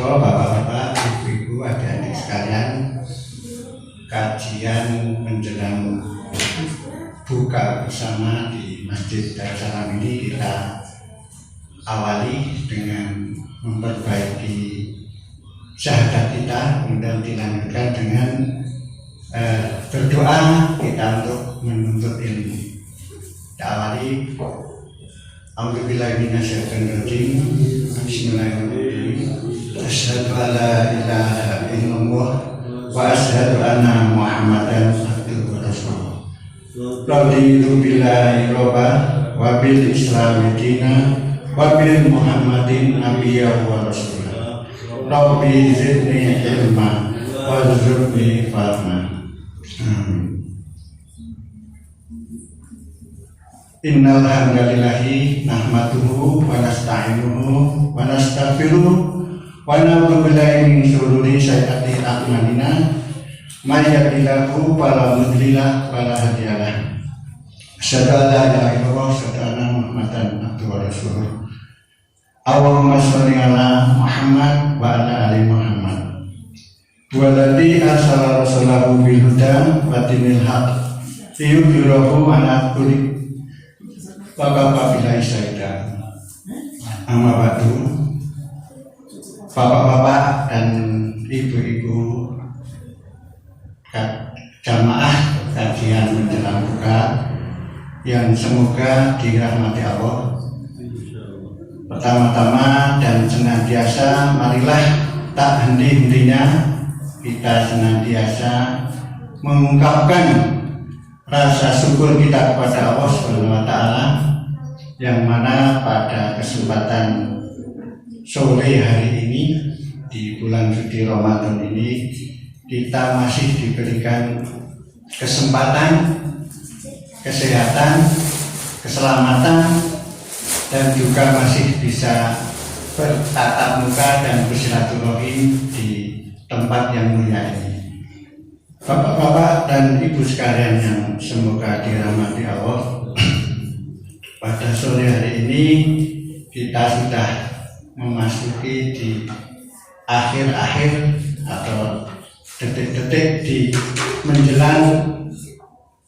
monggo bapak-bapak, ibu-ibu, adik-adik sekalian, kajian menjelang buka bersama di Masjid Darussalam ini kita awali dengan memperbaiki syahadat kita, kemudian dilanjutkan dengan berdoa kita untuk menuntut ilmu. Kita awali. A'udzubillahi minasyaitonir rajim. Bismillahirrahmanirrahim. Asyhadu an la ilaha illallah wa asyhadu anna Muhammadan abduhu wa rasuluh. Raditu billahi robba wa bil islami dina wa bil Muhammadin nabiyya wa rasulah. Rabbi zidni ilma warzuqni fahma. Amin. Innal hamdalillahi nahmaduhu wa nasta'inuhu wa nastaghfiruh wa na'udzu billahi min shururi sayyiati a'malina may yahdihillahu fala mudilla wa la hadiya lahu. Asyhadu an la ilaha illallah wa asyhadu anna Muhammadan abduhu wa rasuluh. Allahumma shalli ala Muhammad wa ala ali Muhammad. Walladzi arsala rasulahu bil huda wa dinil haqq liyudhhirahu 'ala kulli Bapak bila isyaida. Amma ba'du. Bapak-bapak dan ibu-ibu jamaah kajian menjelang buka yang semoga dirahmati Allah. Pertama-tama dan senantiasa marilah tak henti-hentinya kita senantiasa mengungkapkan rasa syukur kita kepada Allah Subhanahu wa Ta'ala, yang mana pada kesempatan sore hari ini di bulan suci Ramadan ini kita masih diberikan kesempatan, kesehatan, keselamatan, dan juga masih bisa bertatap muka dan bersilaturahim di tempat yang mulia ini. Bapak-bapak dan ibu sekalian yang semoga dirahmati Allah, pada sore hari ini kita sudah memasuki di akhir-akhir atau detik-detik di menjelang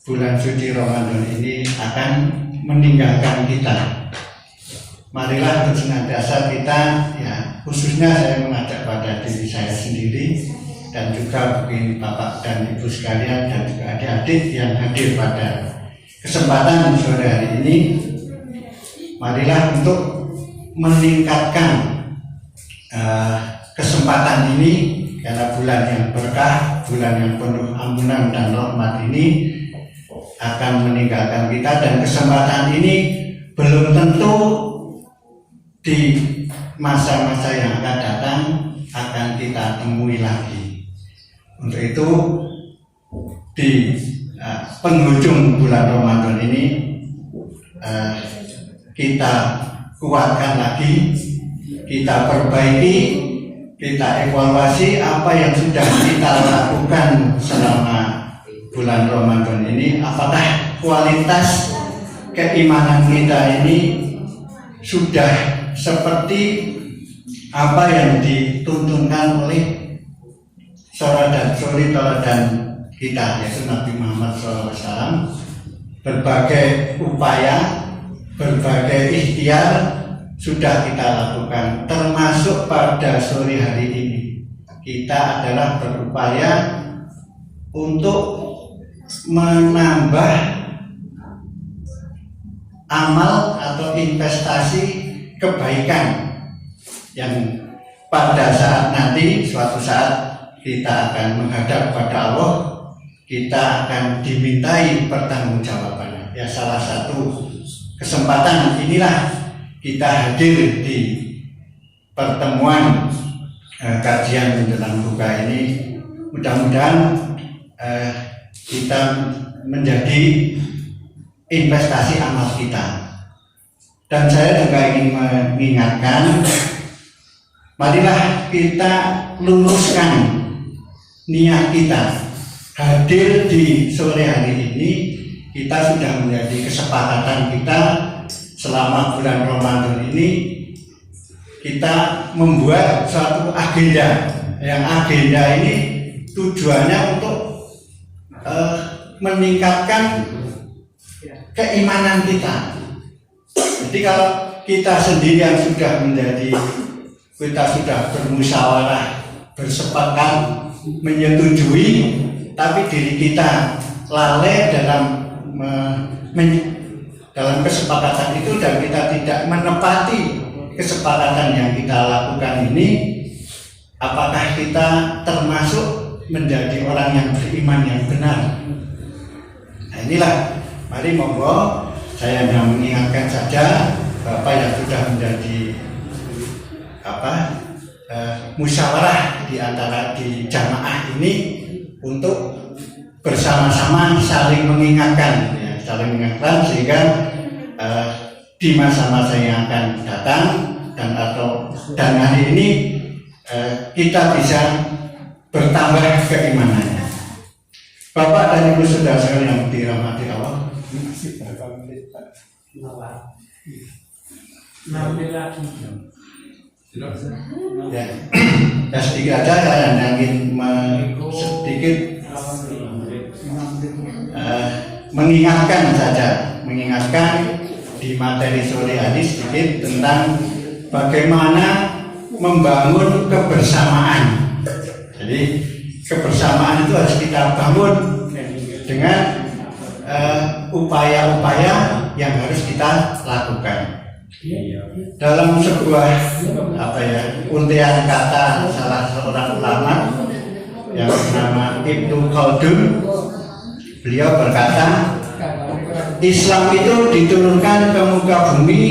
bulan suci Ramadan ini akan meninggalkan kita. Marilah untuk senantiasa kita, ya khususnya saya mengajak pada diri saya sendiri dan juga mungkin bapak dan ibu sekalian dan juga adik-adik yang hadir pada kesempatan sore hari ini, marilah untuk meningkatkan kesempatan ini, karena bulan yang berkah, bulan yang penuh ampunan dan rahmat ini akan meninggalkan kita, dan kesempatan ini belum tentu di masa-masa yang akan datang akan kita temui lagi. Untuk itu di penghujung bulan Ramadan ini kita kuatkan lagi, kita perbaiki, kita evaluasi apa yang sudah kita lakukan selama bulan Ramadan ini. Apakah kualitas keimanan kita ini sudah seperti apa yang dituntunkan oleh suri teladan kita, yaitu Nabi Muhammad SAW. Berbagai upaya, berbagai ikhtiar sudah kita lakukan, termasuk pada sore hari ini kita adalah berupaya untuk menambah amal atau investasi kebaikan yang pada saat nanti suatu saat kita akan menghadap kepada Allah, kita akan dimintai pertanggungjawabannya. Ya, salah satu kesempatan inilah kita hadir di pertemuan kajian menjelang buka ini. Mudah-mudahan kita menjadi investasi amal kita. Dan saya juga ingin mengingatkan, marilah kita luruskan niat kita. Hadir di sore hari ini, kita sudah menjadi kesepakatan kita selama bulan Ramadan ini kita membuat suatu agenda. Yang agenda ini tujuannya untuk meningkatkan keimanan kita. Jadi kalau kita sendirian sudah kita sudah bermusyawarah, bersepakat, menyetujui, tapi diri kita lalai dalam kesepakatan itu dan kita tidak menepati kesepakatan yang kita lakukan ini, apakah kita termasuk menjadi orang yang beriman yang benar? Nah inilah, mari monggo saya hanya mengingatkan saja Bapak yang sudah menjadi musyawarah di jamaah ini untuk bersama-sama saling mengingatkan, ya, sehingga di masa-masa yang akan datang dan hari ini kita bisa bertambah keimanannya. Bapak dan Ibu saudara sekalian yang dirahmati Allah. Masih berapa menit Pak? 6 ya, sedikit aja saya ingin sedikit mengingatkan di materi sore hari sedikit tentang bagaimana membangun kebersamaan. Jadi kebersamaan itu harus kita bangun dengan upaya-upaya yang harus kita lakukan. Dalam sebuah untian kata salah seorang ulama yang bernama Ibnu Khaldun, beliau berkata, Islam itu diturunkan ke muka bumi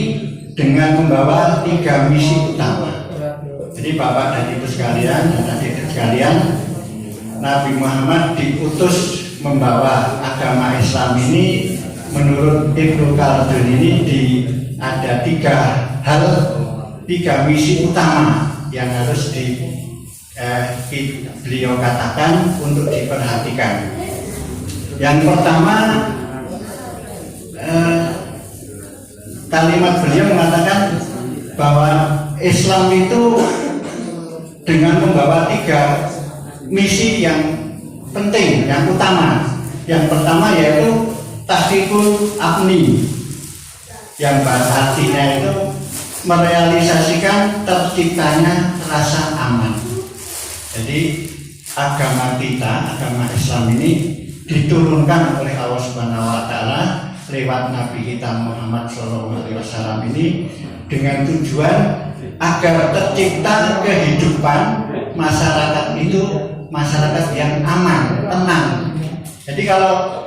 dengan membawa 3 misi utama. Jadi Bapak dan Ibu sekalian dan adik-adik sekalian, Nabi Muhammad diutus membawa agama Islam ini menurut Ibnu Khaldun ini ada 3 misi utama yang harus beliau katakan untuk diperhatikan. Yang pertama, kalimat beliau mengatakan bahwa Islam itu dengan membawa 3 misi yang penting, yang utama. Yang pertama yaitu tahqiqul amni, yang bahasa artinya itu merealisasikan terciptanya rasa aman. Jadi agama kita, agama Islam ini diturunkan oleh Allah Subhanahu wa taala lewat Nabi kita Muhammad SAW ini dengan tujuan agar tercipta kehidupan masyarakat itu masyarakat yang aman, tenang. Jadi kalau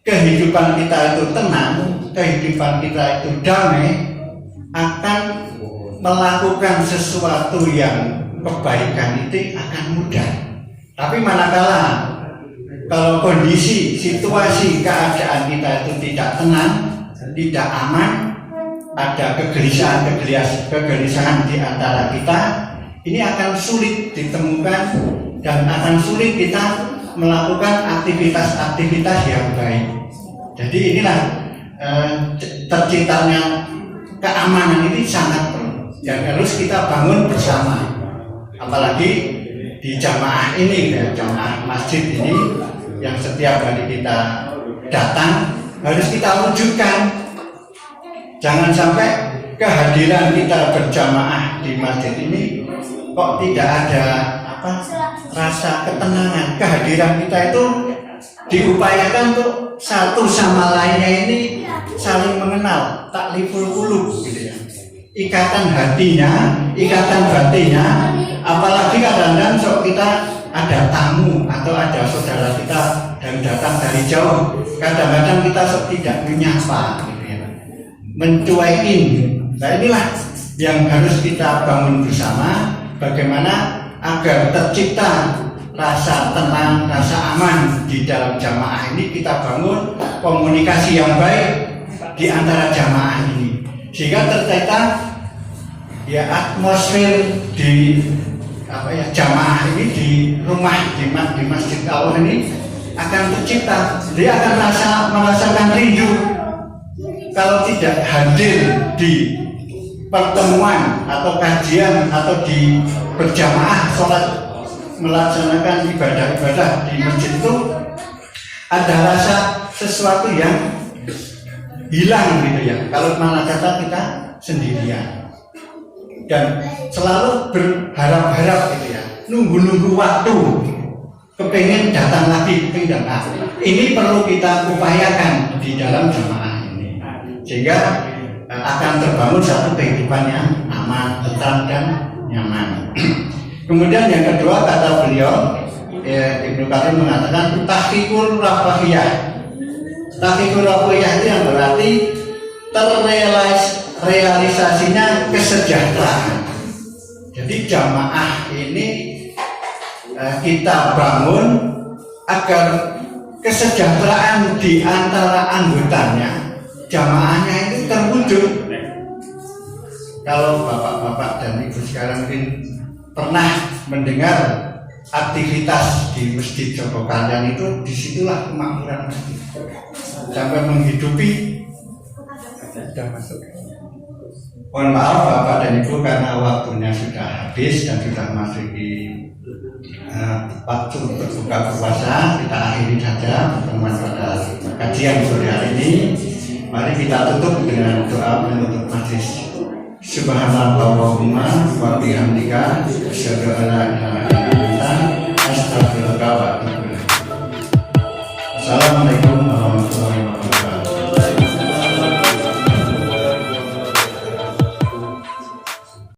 kehidupan kita itu tenang, kehidupan kita itu damai, akan melakukan sesuatu yang kebaikan itu akan mudah. Tapi manakala kalau kondisi, situasi, keadaan kita itu tidak tenang, tidak aman, ada kegelisahan di antara kita, ini akan sulit ditemukan dan akan sulit kita melakukan aktivitas-aktivitas yang baik. Jadi inilah terciptanya keamanan ini sangat perlu yang harus kita bangun bersama. Apalagi di jamaah ini, ya, jamaah masjid ini yang setiap hari kita datang harus kita wujudkan. Jangan sampai kehadiran kita berjamaah di masjid ini kok tidak ada rasa ketenangan. Kehadiran kita itu diupayakan untuk satu sama lainnya ini saling mengenal, takliful qulub gitu ya. Ikatan hatinya, ikatan batinnya. Apalagi kadang-kadang kita ada tamu atau ada saudara kita dan datang dari jauh, kadang-kadang kita tidak menyapa gitu ya, mencuekin. Nah inilah yang harus kita bangun bersama, bagaimana agar tercipta rasa tenang, rasa aman di dalam jamaah ini. Kita bangun komunikasi yang baik di antara jamaah ini, sehingga tercipta ya atmosfer di jamaah ini, di rumah, di masjid Allah ini akan tercipta. Dia akan merasakan rindu. Kalau tidak hadir di pertemuan atau kajian atau di berjamaah sholat melaksanakan ibadah-ibadah di masjid itu ada rasa sesuatu yang hilang gitu ya. Kalau mana kata kita sendirian dan selalu berharap-harap gitu ya, nunggu-nunggu waktu, kepengen datang lagi, ini perlu kita upayakan di dalam jamaah ini sehingga akan terbangun satu kehidupan yang aman, tentram dan nyaman. Kemudian yang kedua kata beliau, Ibnu Katsir mengatakan tahqiqul rafahiyah. Tahqiqul rafahiyah itu yang berarti terrealisasinya kesejahteraan. Jadi jamaah ini kita bangun agar kesejahteraan di antara anggotanya, jamaahnya itu terwujud. Kalau bapak-bapak dan ibu sekarang mungkin pernah mendengar aktivitas di Masjid Joko Kalian itu, disitulah kemakmuran masjid sampai menghidupi. Sudah masuk. Mohon maaf bapak dan ibu karena waktunya sudah habis dan sudah masuk di waktu berbuka puasa. Kita akhiri saja pertemuan pada kajian sore hari ini. Mari kita tutup dengan doa menutup majlis. Subhanallahumma wa bihamdika asyhadu an la ilaha illa